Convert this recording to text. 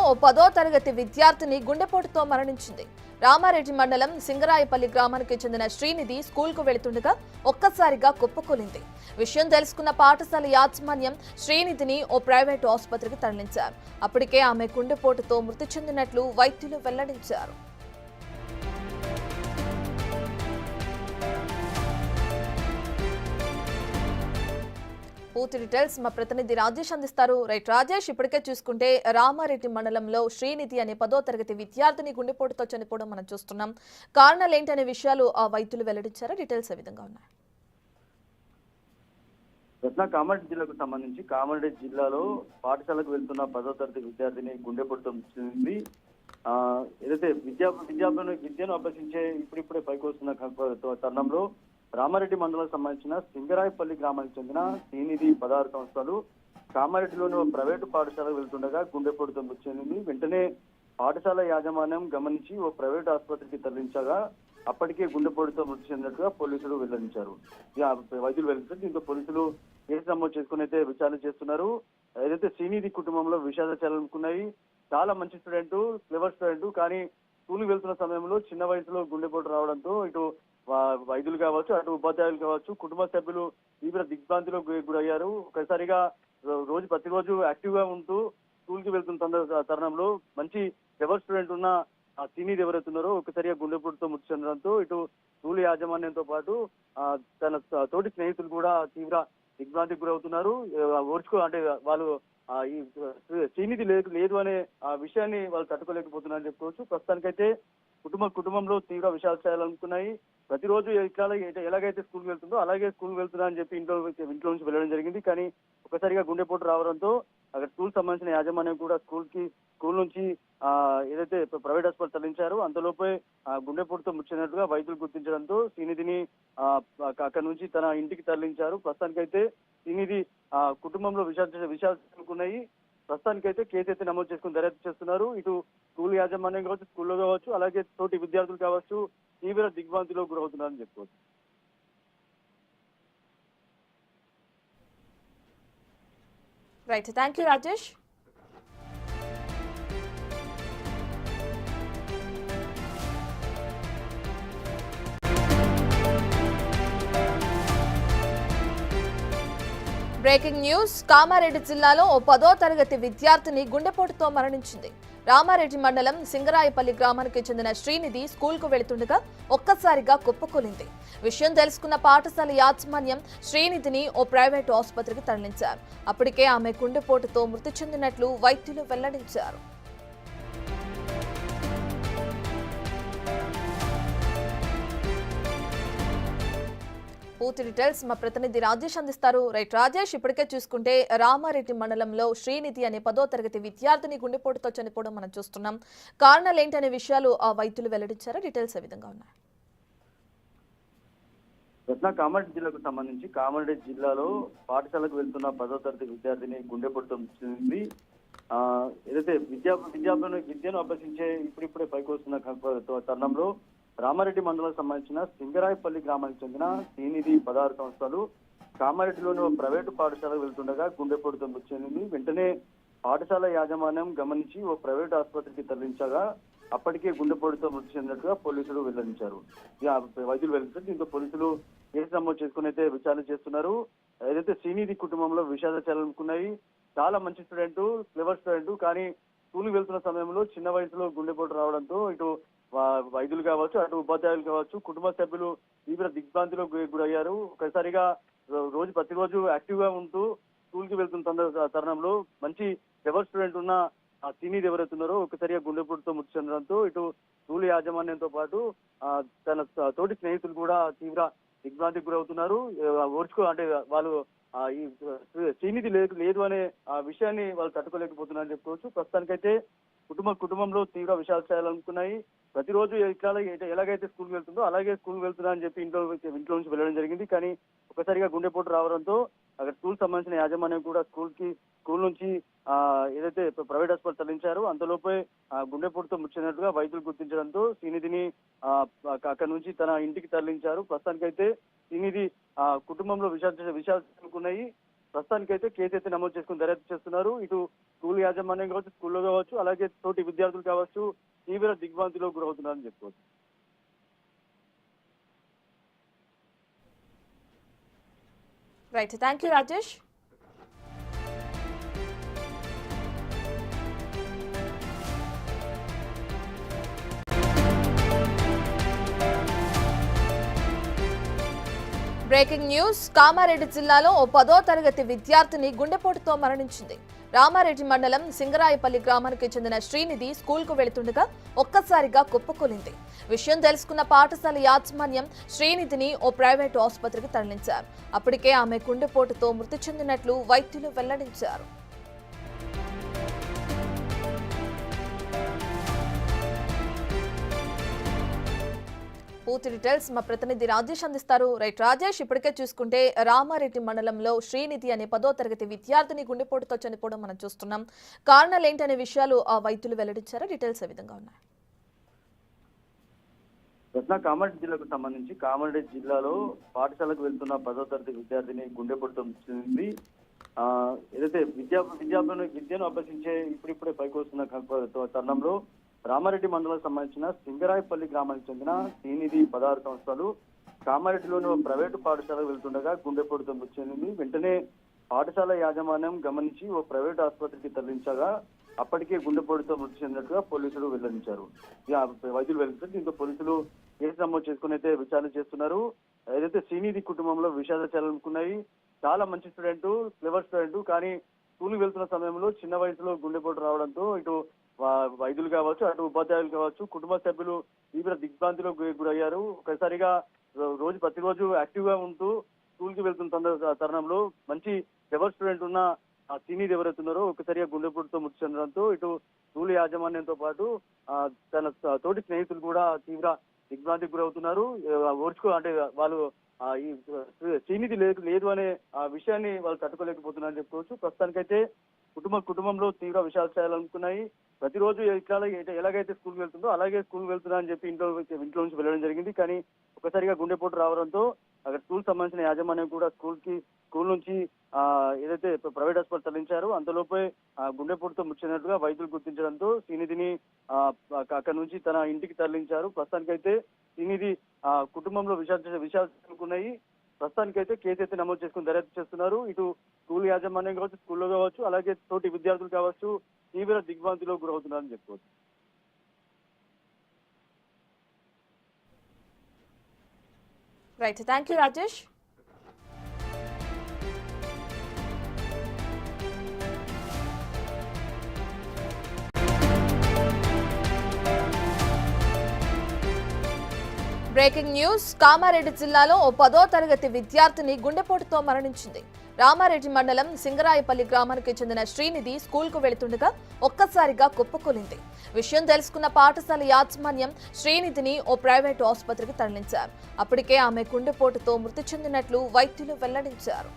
ఓ 10వ తరగతి విద్యార్థిని గుండెపోటుతో మరణించింది. రామారెడ్డి మండలం సింగరాయపల్లి గ్రామానికి చెందిన శ్రీనిధి స్కూల్కు వెళుతుండగా ఒక్కసారిగా కుప్పకూలింది. విషయం తెలుసుకున్న పాఠశాల యాజమాన్యం శ్రీనిధిని ఓ ప్రైవేటు ఆసుపత్రికి తరలించారు. అప్పటికే ఆమె గుండెపోటుతో మృతి చెందినట్లు వైద్యులు వెల్లడించారు. పూర్తి డీటెయిల్స్ మా ప్రతినిధి రాజేష్ అందిస్తారు. రైట్ రాజేష్, ఇప్పటికే చూసుకుంటే రామారెడ్డి మండలంలో శ్రీనిధి అనే 10వ తరగతి విద్యార్థిని గుండెపోటుతో చనిపోవడం మనం చూస్తున్నాం. కారణాలు ఏంటనే విషయాలు ఆ వైద్యులు వెల్లడించారు. డీటెయిల్స్ ఏ విధంగా ఉన్నాయి? కామారెడ్డి జిల్లాకు సంబంధించి కామారెడ్డి జిల్లాలో పాఠశాలకు వెళ్తున్న 10వ తరగతి విద్యార్థిని గుండెపోటుతో మృతి చెందింది. ఏదైతే విద్యను అభ్యసించే ఇప్పుడిప్పుడే పైకి వస్తున్న తరుణంలో రామారెడ్డి మండలానికి సంబంధించిన సింగరాయపల్లి గ్రామానికి చెందిన శ్రీనిధి 16 సంవత్సరాలు కామారెడ్డిలోని ప్రైవేటు పాఠశాలకు వెళ్తుండగా గుండెపోటుతో మృతి చెందింది. వెంటనే పాఠశాల యాజమాన్యం గమనించి ఓ ప్రైవేటు ఆసుపత్రికి తరలించగా అప్పటికే గుండెపోటుతో మృతి చెందినట్టుగా పోలీసులు వెల్లడించారు. వైద్యులు వెల్లడించారు. దీంతో పోలీసులు కేసు నమోదు చేసుకుని అయితే విచారణ చేస్తున్నారు. ఏదైతే శ్రీనిధి కుటుంబంలో విషాదాలు చాలా మంచి స్టూడెంట్, క్లెవర్ స్టూడెంట్, కానీ స్కూల్కి వెళ్తున్న సమయంలో చిన్న వయసులో గుండెపోటు రావడంతో ఇటు వైద్యులు కావచ్చు, అటు ఉపాధ్యాయులు కావచ్చు, కుటుంబ సభ్యులు తీవ్ర దిగ్భ్రాంతిలో గురయ్యారు. ఒకసారిగా ప్రతిరోజు యాక్టివ్ గా ఉంటూ స్కూల్ కి వెళ్తున్న తరుణంలో మంచి ఎవర్ స్టూడెంట్ ఉన్న శ్రీనిధి ఎవరైతున్నారో ఒకసారిగా గుండెపోటుతో మృతి చెందడంతో ఇటు స్కూల్ యాజమాన్యంతో పాటు తన తోటి స్నేహితులు కూడా తీవ్ర దిగ్భ్రాంతికి గురవుతున్నారు. అంటే వాళ్ళు ఈ శ్రీనిధి లేదు అనే విషయాన్ని వాళ్ళు తట్టుకోలేకపోతున్నారని చెప్పుకోవచ్చు. ప్రస్తుతానికైతే కుటుంబంలో తీవ్ర విషాదాలు ప్రతిరోజు ఎలాగైతే స్కూల్కి వెళ్తుందో అలాగే స్కూల్కి వెళ్తున్నా అని చెప్పి ఇంట్లో నుంచి వెళ్ళడం జరిగింది. కానీ ఒకసారిగా గుండెపోటు రావడంతో అక్కడ స్కూల్ సంబంధించిన యాజమాన్యం కూడా స్కూల్ నుంచి ఏదైతే ప్రైవేట్ హాస్పిటల్ తరలించారో అంతలోపే గుండెపోటుతో మృతి వైద్యులు గుర్తించడంతో శ్రీనిధిని అక్కడ నుంచి తన ఇంటికి తరలించారు. ప్రస్తుతానికైతే శ్రీనిధి కుటుంబంలో విషాదాలు ప్రస్తుతానికైతే కేసు అయితే నమోదు చేసుకుని దర్యాప్తు చేస్తున్నారు. ఇటు స్కూల్ యాజమాన్యం కావచ్చు, స్కూల్లో కావచ్చు, అలాగే తోటి విద్యార్థులు కావచ్చు తీవ్ర దిగ్భ్రాంతిలో గురవుతున్నారని చెప్పుకోవచ్చు. Right, thank you Rajesh. Breaking news. Kamareddy జిల్లాలో ఓ 10వ తరగతి విద్యార్థిని గుండెపోటుతో మరణించింది. రామారెడ్డి మండలం సింగరాయపల్లి గ్రామానికి చెందిన శ్రీనిధి స్కూల్కు వెళుతుండగా ఒక్కసారిగా కుప్పకూలింది. విషయం తెలుసుకున్న పాఠశాల యాజమాన్యం శ్రీనిధిని ఓ ప్రైవేటు ఆసుపత్రికి తరలించారు. అప్పటికే ఆమె గుండెపోటుతో మృతి చెందినట్లు వైద్యులు వెల్లడించారు. పూర్తి డీటెయిల్స్ మా ప్రతినిధి రాజేష్ అందిస్తారు. రైట్ రాజేష్, ఇప్పటికే చూసుకుంటే రామారెడ్డి మండలంలో శ్రీనిధి అనే 10వ తరగతి విద్యార్థిని గుండెపోటుతో చనిపోవడం మనం చూస్తున్నాం. కారణాలు ఏంటనే విషయాలు ఆ వైద్యులు వెల్లడించారు. డీటెయిల్స్ ఏ విధంగా ఉన్నాయి? కామారెడ్డి జిల్లాకు సంబంధించి కామారెడ్డి జిల్లాలో పాఠశాలకు వెళ్తున్న 10వ తరగతి విద్యార్థిని గుండెపోటుతో మృతి చెందింది. ఏదైతే విద్యను అభ్యసించే ఇప్పుడిప్పుడే పైకి వస్తున్న తరుణంలో రామారెడ్డి మండలానికి సంబంధించిన సింగరాయపల్లి గ్రామానికి చెందిన శ్రీనిధి 16 సంవత్సరాలు కామారెడ్డిలోని ప్రైవేటు పాఠశాలకు వెళ్తుండగా గుండెపోటుతో మృతి చెందింది. వెంటనే పాఠశాల యాజమాన్యం గమనించి ఓ ప్రైవేటు ఆసుపత్రికి తరలించగా అప్పటికే గుండెపోటుతో మృతి చెందినట్టుగా పోలీసులు వెల్లడించారు. వైద్యులు వెల్లడించారు. దీంతో పోలీసులు కేసు నమోదు చేసుకుని అయితే విచారణ చేస్తున్నారు. ఏదైతే శ్రీనిధి కుటుంబంలో విషాదాలు చాలా మంచి స్టూడెంట్, క్లెవర్ స్టూడెంట్, కానీ స్కూల్కి వెళ్తున్న సమయంలో చిన్న వయసులో గుండెపోటు రావడంతో ఇటు వైద్యులు కావచ్చు, అటు ఉపాధ్యాయులు కావచ్చు, కుటుంబ సభ్యులు తీవ్ర దిగ్భ్రాంతిలో గురయ్యారు. ఒకసారిగా ప్రతిరోజు యాక్టివ్ గా ఉంటూ స్కూల్ కి వెళ్తున్న తరుణంలో మంచి ఎవర్ స్టూడెంట్ ఉన్న శ్రీనిధి ఎవరైతున్నారో ఒకసారిగా గుండెపోటుతో మృతి చెందడంతో ఇటు స్కూల్ యాజమాన్యంతో పాటు తన తోటి స్నేహితులు కూడా తీవ్ర దిగ్భ్రాంతికి గురవుతున్నారు. అంటే వాళ్ళు ఈ శ్రీనిధి లేదు అనే విషయాన్ని వాళ్ళు తట్టుకోలేకపోతున్నారని చెప్పుకోవచ్చు. ప్రస్తుతానికైతే కుటుంబంలో తీవ్ర విషాదాలు ప్రతిరోజు ఎలాగైతే స్కూల్కి వెళ్తుందో అలాగే స్కూల్కి వెళ్తున్నా అని చెప్పి ఇంట్లో నుంచి వెళ్ళడం జరిగింది. కానీ ఒకసారిగా గుండెపోటు రావడంతో అక్కడ స్కూల్ సంబంధించిన యాజమాన్యం కూడా స్కూల్ నుంచి ఏదైతే ప్రైవేట్ హాస్పిటల్ తరలించారో అంతలోపే గుండెపోటుతో మృతి చెందినట్టుగా వైద్యులు గుర్తించడంతో శ్రీనిధిని అక్కడ నుంచి తన ఇంటికి తరలించారు. ప్రస్తుతానికైతే శ్రీనిధి కుటుంబంలో విషాదాలు ప్రస్తుతానికైతే కేసు అయితే నమోదు చేసుకుని దర్యాప్తు చేస్తున్నారు. ఇటు స్కూల్ యాజమాన్యం కావచ్చు, స్కూల్లో కావచ్చు, అలాగే తోటి విద్యార్థులు కావచ్చు తీవ్ర దిగ్భ్రాంతిలో గురవుతున్నారని చెప్పుకోవచ్చు. Right, thank you Rajesh. Breaking news. Kamareddy జిల్లాలో ఓ 10వ తరగతి విద్యార్థిని గుండెపోటుతో మరణించింది. రామారెడ్డి మండలం సింగరాయపల్లి గ్రామానికి చెందిన శ్రీనిధి స్కూల్కు వెళుతుండగా ఒక్కసారిగా కుప్పకూలింది. విషయం తెలుసుకున్న పాఠశాల యాజమాన్యం శ్రీనిధిని ఓ ప్రైవేటు ఆసుపత్రికి తరలించారు. అప్పటికే ఆమె గుండెపోటుతో మృతి చెందినట్లు వైద్యులు వెల్లడించారు. పూర్తి డీటెయిల్స్ మా ప్రతినిధి రాజేష్ అందిస్తారు. రైట్ రాజేష్, ఇప్పటికే చూసుకుంటే రామారెడ్డి మండలంలో శ్రీనిధి అనే 10వ తరగతి విద్యార్థిని గుండెపోటుతో చనిపోవడం మనం చూస్తున్నాం. కారణాలు ఏంటనే విషయాలు ఆ వైద్యులు వెల్లడించారా? డీటెయిల్స్ ఏ విధంగా ఉన్నాయి? కామారెడ్డి జిల్లాకు సంబంధించి కామారెడ్డి జిల్లాలో పాఠశాలకు వెళ్తున్న 10వ తరగతి విద్యార్థిని గుండెపోటుతో మృతి చెందింది. ఏదైతే విద్యను అభ్యసించే ఇప్పుడిప్పుడే పైకి వస్తున్న తరుణంలో రామారెడ్డి మండలానికి సంబంధించిన సింగరాయపల్లి గ్రామానికి చెందిన శ్రీనిధి 16 సంవత్సరాలు కామారెడ్డిలోని ఓ ప్రైవేటు పాఠశాలకు వెళ్తుండగా గుండెపోటుతో మృతి చెందింది. వెంటనే పాఠశాల యాజమాన్యం గమనించి ఓ ప్రైవేటు ఆసుపత్రికి తరలించగా అప్పటికే గుండెపోటుతో మృతి చెందినట్టుగా పోలీసులు వెల్లడించారు. వైద్యులు వెల్లడించారు. దీంతో పోలీసులు కేసు నమోదు చేసుకుని అయితే విచారణ చేస్తున్నారు. ఏదైతే శ్రీనిధి కుటుంబంలో విషాదాలు చాలా మంచి స్టూడెంట్, క్లెవర్ స్టూడెంట్, కానీ స్కూల్కి వెళ్తున్న సమయంలో చిన్న వయసులో గుండెపోటు రావడంతో ఇటు వైద్యులు కావచ్చు, అటు ఉపాధ్యాయులు కావచ్చు, కుటుంబ సభ్యులు తీవ్ర దిగ్భ్రాంతిలో గురయ్యారు. ఒకసారిగా ప్రతిరోజు యాక్టివ్ గా ఉంటూ స్కూల్ కి వెళ్తున్న తరుణంలో మంచి క్లెవర్ స్టూడెంట్ ఉన్న శ్రీనిధి ఎవరైతున్నారో ఒకసారిగా గుండెపోటుతో మృతి చెందడంతో ఇటు స్కూల్ యాజమాన్యంతో పాటు తన తోటి స్నేహితులు కూడా తీవ్ర దిగ్భ్రాంతికి గురవుతున్నారు. అంటే వాళ్ళు ఈ శ్రీనిధి లేదు అనే విషయాన్ని వాళ్ళు తట్టుకోలేకపోతున్నారని చెప్పుకోవచ్చు. ప్రస్తుతానికైతే కుటుంబంలో తీవ్ర విషాదాలు ప్రతిరోజు ఎలాగైతే స్కూల్కి వెళ్తుందో అలాగే స్కూల్కి వెళ్తున్నా అని చెప్పి ఇంట్లో నుంచి వెళ్ళడం జరిగింది. కానీ ఒకసారిగా గుండెపోటు రావడంతో అక్కడ స్కూల్ సంబంధించిన యాజమాన్యం కూడా స్కూల్ నుంచి ఏదైతే ప్రైవేట్ హాస్పిటల్ తరలించారో అంతలోపే గుండెపోటుతో మృతి చెందినట్టుగా వైద్యులు గుర్తించడంతో శ్రీనిధిని అక్కడ నుంచి తన ఇంటికి తరలించారు. ప్రస్తుతానికైతే శ్రీనిధి కుటుంబంలో విషయాలు ప్రస్తుతానికైతే కేసు అయితే నమోదు చేసుకుని దర్యాప్తు చేస్తున్నారు. ఇటు స్కూల్ యాజమాన్యం కావచ్చు, స్కూల్లో కావచ్చు, అలాగే తోటి విద్యార్థులు కావచ్చు తీవ్ర దిగ్భ్రాంతిలో గురవుతున్నారని చెప్పుకోవచ్చు. Right, thank you Rajesh. Breaking news. Kamareddy జిల్లాలో ఓ 10వ తరగతి విద్యార్థిని గుండెపోటుతో మరణించింది. రామారెడ్డి మండలం సింగరాయపల్లి గ్రామానికి చెందిన శ్రీనిధి స్కూల్కు వెళుతుండగా ఒక్కసారిగా కుప్పకూలింది. విషయం తెలుసుకున్న పాఠశాల యాజమాన్యం శ్రీనిధిని ఓ ప్రైవేటు ఆసుపత్రికి తరలించారు. అప్పటికే ఆమె గుండెపోటుతో మృతి చెందినట్లు వైద్యులు వెల్లడించారు.